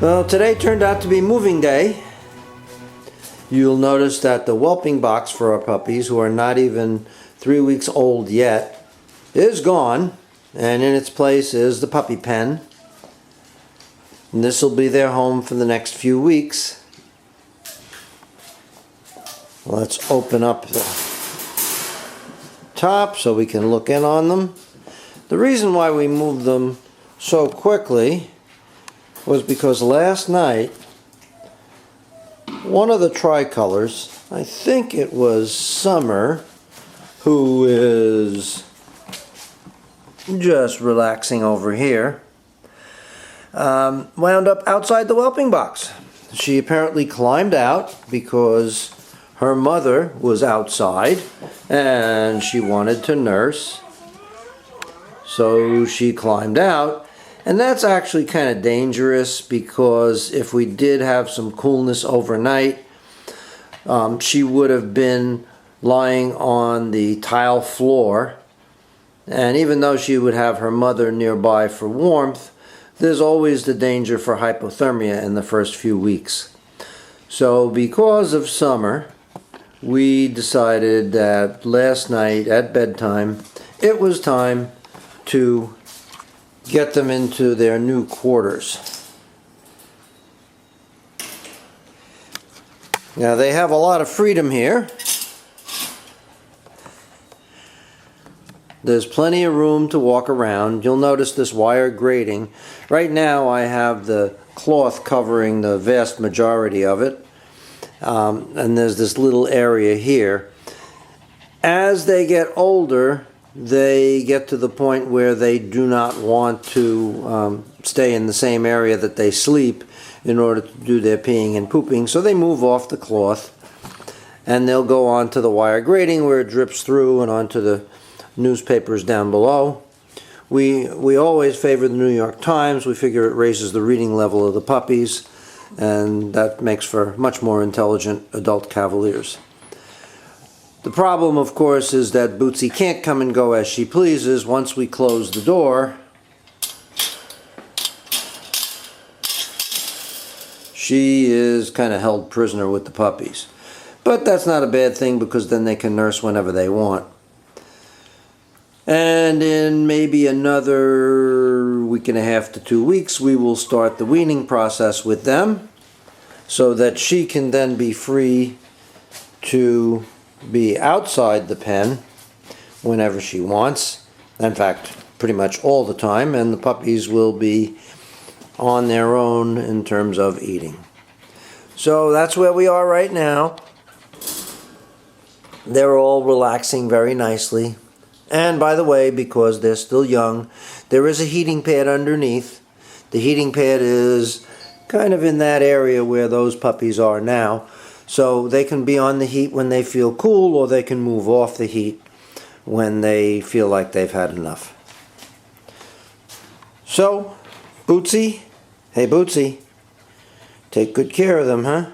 Well, today turned out to be moving day. You'll notice that the whelping box for our puppies, who are not even 3 weeks old yet, is gone, and in its place is the puppy pen. And this will be their home for the next few weeks. Let's open up the top so we can look in on them. The reason why we moved them so quickly was because last night one of the tricolors, I think it was Summer, who is just relaxing over here, wound up outside the whelping box. She apparently climbed out because her mother was outside and she wanted to nurse. So she climbed out. And that's actually kind of dangerous, because if we did have some coolness overnight, she would have been lying on the tile floor. And even though she would have her mother nearby for warmth, there's always the danger for hypothermia in the first few weeks. So because of Summer, we decided that last night at bedtime, it was time to get them into their new quarters. Now they have a lot of freedom here. There's plenty of room to walk around. You'll notice this wire grating. Right now I have the cloth covering the vast majority of it. And there's this little area here. As they get older, they get to the point where they do not want to stay in the same area that they sleep in order to do their peeing and pooping, so they move off the cloth and they'll go onto the wire grating where it drips through and onto the newspapers down below. We always favor the New York Times. We figure it raises the reading level of the puppies, and that makes for much more intelligent adult Cavaliers. The problem, of course, is that Bootsy can't come and go as she pleases. Once we close the door, she is kind of held prisoner with the puppies. But that's not a bad thing, because then they can nurse whenever they want. And in maybe another week and a half to 2 weeks, we will start the weaning process with them, so that she can then be free to be outside the pen whenever she wants. In fact, pretty much all the time, and the puppies will be on their own in terms of eating. So that's where we are right now. They're all relaxing very nicely. And by the way, because they're still young, there is a heating pad underneath. The heating pad is kind of in that area where those puppies are now. So they can be on the heat when they feel cool, or they can move off the heat when they feel like they've had enough. So, Bootsy, hey Bootsy, take good care of them, huh?